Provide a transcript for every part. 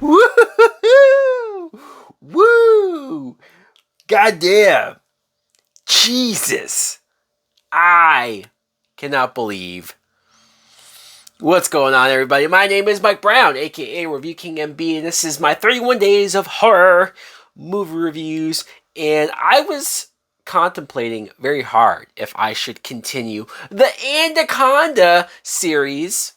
Woo! Woo! Goddamn! Jesus! I cannot believe what's going on, everybody. My name is Mike Brown, aka Review King MB, and this is my 31 days of horror movie reviews. And I was contemplating very hard if I should continue the Anaconda series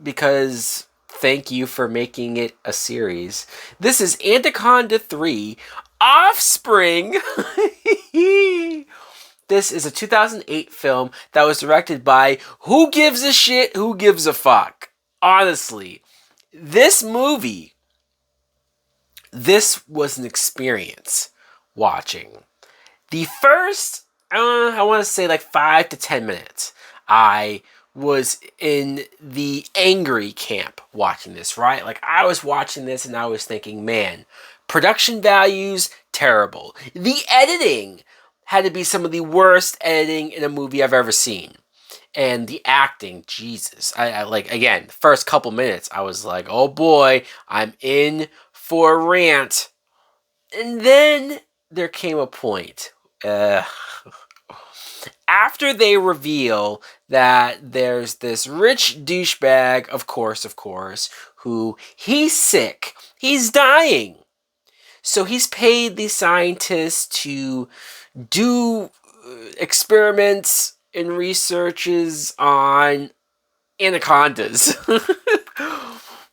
because thank you for making it a series. This is Anaconda 3 Offspring. This is a 2008 film that was directed by who gives a shit, who gives a fuck. Honestly, this movie, this was an experience watching. The first, I want to say like 5 to 10 minutes, I was in the angry camp watching this, right? Like I was watching this and I was thinking, man, production values, terrible. The editing had to be some of the worst editing in a movie I've ever seen. And the acting, Jesus. I like, again, the first couple minutes, I was like, oh boy, I'm in for a rant. And then there came a point. After they reveal that there's this rich douchebag, of course, who he's sick. He's dying. So he's paid these scientists to do experiments and researches on anacondas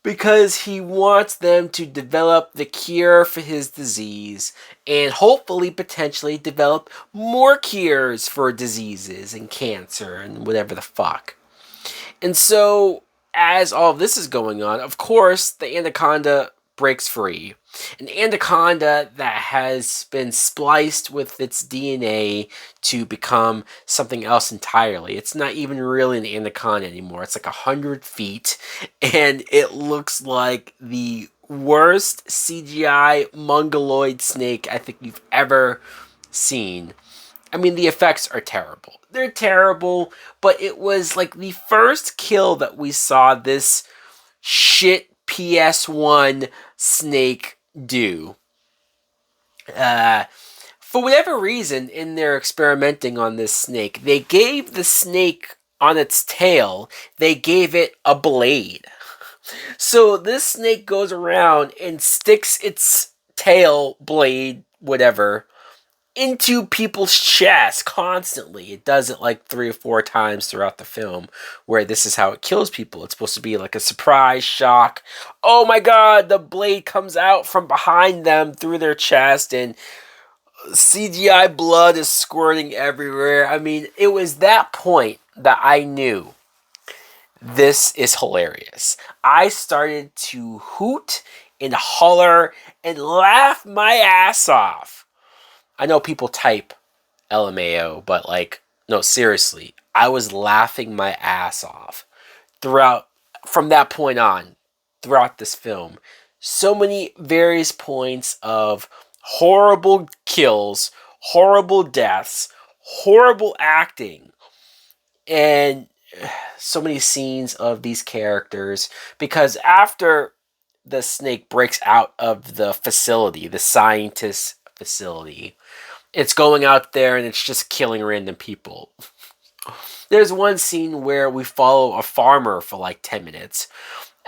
because he wants them to develop the cure for his disease and hopefully potentially develop more cures for diseases and cancer and whatever the fuck. And so as all of this is going on, of course, the anaconda breaks free. An anaconda that has been spliced with its DNA to become something else entirely. It's not even really an anaconda anymore. It's like 100 feet, and it looks like the worst CGI mongoloid snake I think you've ever seen. I mean, the effects are terrible. They're terrible, but it was like the first kill that we saw this shit PS1 snake do. For whatever reason, in their experimenting on this snake, they gave the snake on its tail, they gave it a blade. So this snake goes around and sticks its tail, blade, whatever, into people's chests constantly. It does it like 3 or 4 times throughout the film, where this is how it kills people. It's supposed to be like a surprise shock. Oh my god, the blade comes out from behind them through their chest and CGI blood is squirting everywhere. I mean, it was that point that I knew this is hilarious. I started to hoot and holler and laugh my ass off. I know people type LMAO, but like, no, seriously, I was laughing my ass off from that point on, throughout this film. So many various points of horrible kills, horrible deaths, horrible acting, and so many scenes of these characters. Because after the snake breaks out of the facility, the scientist facility, it's going out there and it's just killing random people. There's one scene where we follow a farmer for like 10 minutes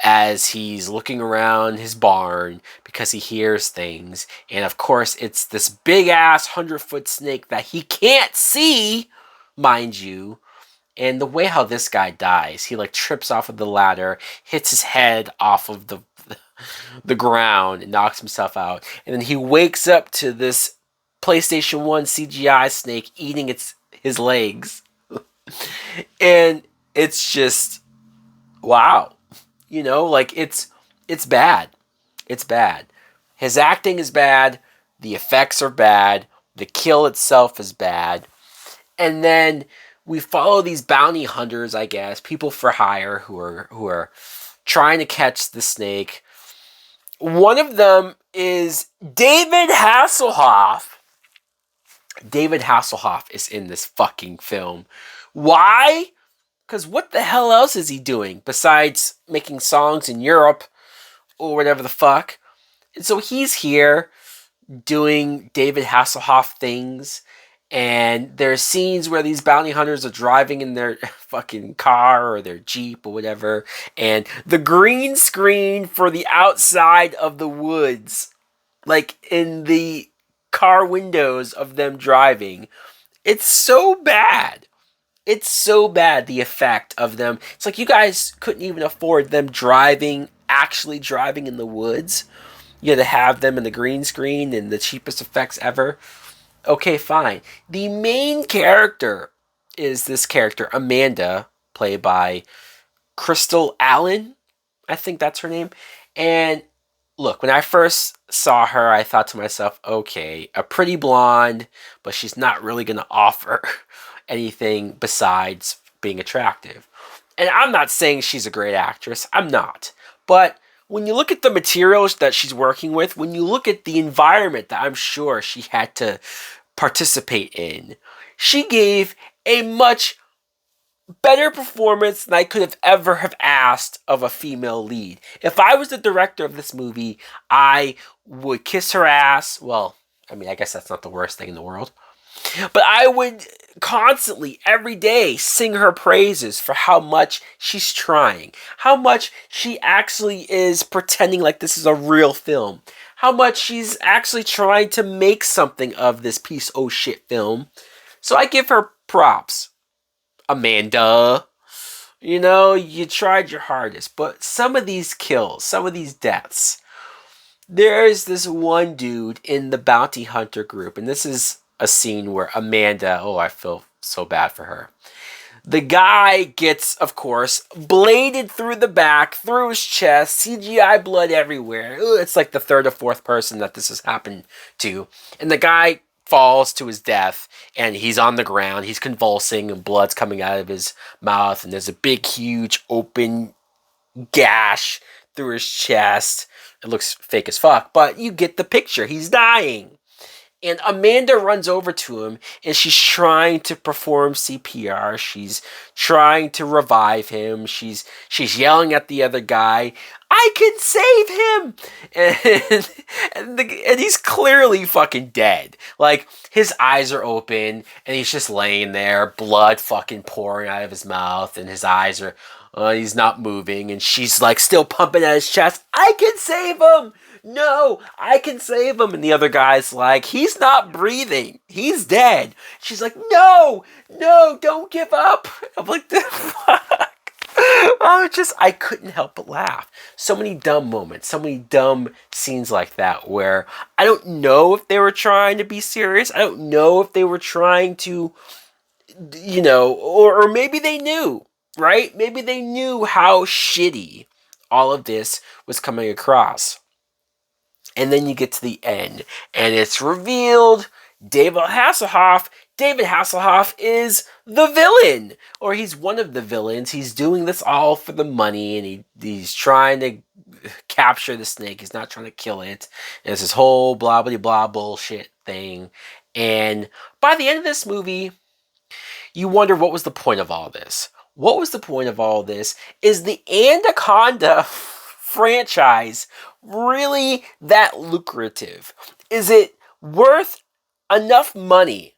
as he's looking around his barn because he hears things. And of course, it's this big ass 100-foot snake that he can't see, mind you. And the way how this guy dies, he like trips off of the ladder, hits his head off of the ground and knocks himself out. And then he wakes up to this PlayStation 1 CGI snake eating his legs. And it's just, wow. You know, like it's bad. It's bad. His acting is bad. The effects are bad. The kill itself is bad. And then we follow these bounty hunters, I guess, people for hire who are trying to catch the snake. One of them is David Hasselhoff. David Hasselhoff is in this fucking film. Why? Because what the hell else is he doing besides making songs in Europe or whatever the fuck. And so he's here doing David Hasselhoff things. And there's scenes where these bounty hunters are driving in their fucking car or their Jeep or whatever. And the green screen for the outside of the woods, like in the car windows of them driving, it's so bad. It's so bad, the effect of them. It's like you guys couldn't even afford them actually driving in the woods. You had to have them in the green screen and the cheapest effects ever. Okay, fine. The main character is this character, Amanda, played by Crystal Allen. I think that's her name. And look, when I first saw her, I thought to myself, okay, a pretty blonde, but she's not really going to offer anything besides being attractive. And I'm not saying she's a great actress. I'm not. But when you look at the materials that she's working with, when you look at the environment that I'm sure she had to participate in, she gave a much better performance than I could have ever have asked of a female lead. If I was the director of this movie, I would kiss her ass. Well, I mean, I guess that's not the worst thing in the world. But I would constantly, every day, sing her praises for how much she's trying. How much she actually is pretending like this is a real film. How much she's actually trying to make something of this piece of shit film. So I give her props. Amanda, you tried your hardest, but some of these kills, some of these deaths, there's this one dude in the bounty hunter group, and this is a scene where Amanda, I feel so bad for her. The guy gets, of course, bladed through the back, through his chest, CGI blood everywhere. It's like the third or fourth person that this has happened to. And the guy falls to his death, and he's on the ground, he's convulsing, and blood's coming out of his mouth, and there's a big, huge, open gash through his chest. It looks fake as fuck, but you get the picture. He's dying. And Amanda runs over to him, and she's trying to perform CPR. She's trying to revive him. She's yelling at the other guy, "I can save him!" And he's clearly fucking dead. Like, his eyes are open, and he's just laying there, blood fucking pouring out of his mouth, and his eyes are, he's not moving, and she's like still pumping at his chest, "I can save him! No, I can save him." And the other guy's like, "He's not breathing. He's dead." She's like, "No, don't give up." I'm like, the fuck? I couldn't help but laugh. So many dumb moments, so many dumb scenes like that where I don't know if they were trying to be serious. I don't know if they were trying to, or maybe they knew, right? Maybe they knew how shitty all of this was coming across. And then you get to the end, and it's revealed David Hasselhoff is the villain, or he's one of the villains. He's doing this all for the money, and he's trying to capture the snake. He's not trying to kill it. And it's this whole blah blah blah bullshit thing. And by the end of this movie, you wonder what was the point of all this. What was the point of all this? Is the Anaconda franchise really that lucrative? Is it worth enough money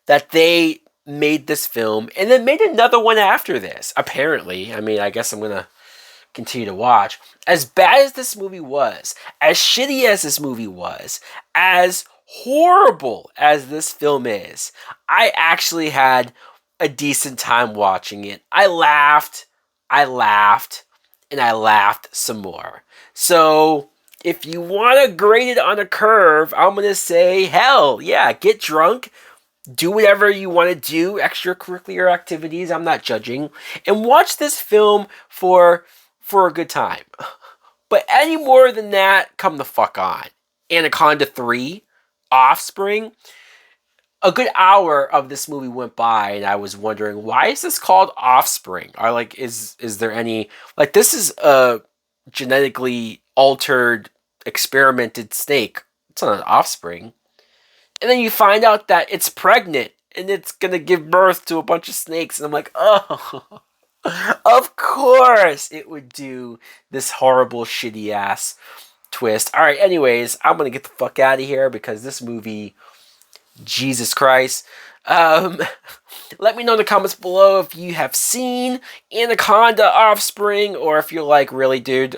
that they made this film and then made another one after this? Apparently. I mean, I guess I'm gonna continue to watch. As bad as this movie was, as shitty as this movie was, as horrible as this film is, I actually had a decent time watching it. I laughed, and I laughed some more. So, if you want to grade it on a curve, I'm going to say, hell, yeah, get drunk, do whatever you want to do, extracurricular activities, I'm not judging, and watch this film for a good time. But any more than that, come the fuck on. Anaconda 3, Offspring. A good hour of this movie went by, and I was wondering, why is this called Offspring? Or like, is there any, like, this is a genetically altered, experimented snake. It's not an offspring. And then you find out that it's pregnant, and it's gonna give birth to a bunch of snakes, and I'm like, oh. Of course it would do this horrible, shitty ass twist. Alright, anyways, I'm gonna get the fuck out of here because this movie, Jesus Christ. Let me know in the comments below if you have seen Anaconda, Offspring, or if you're like, really, dude,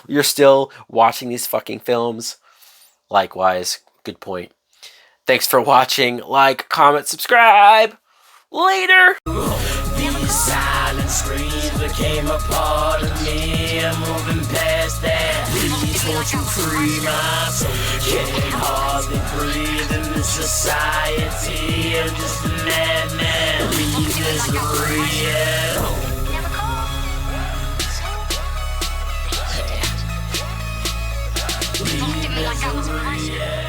you're still watching these fucking films. Likewise, good point. Thanks for watching. Like, comment, subscribe. Later! These silent screams became a part of me. I'm moving past that. Please won't you free my soul? Can't hardly breathe in this society. I'm just a madman. Leave misery at home. Leave misery at home.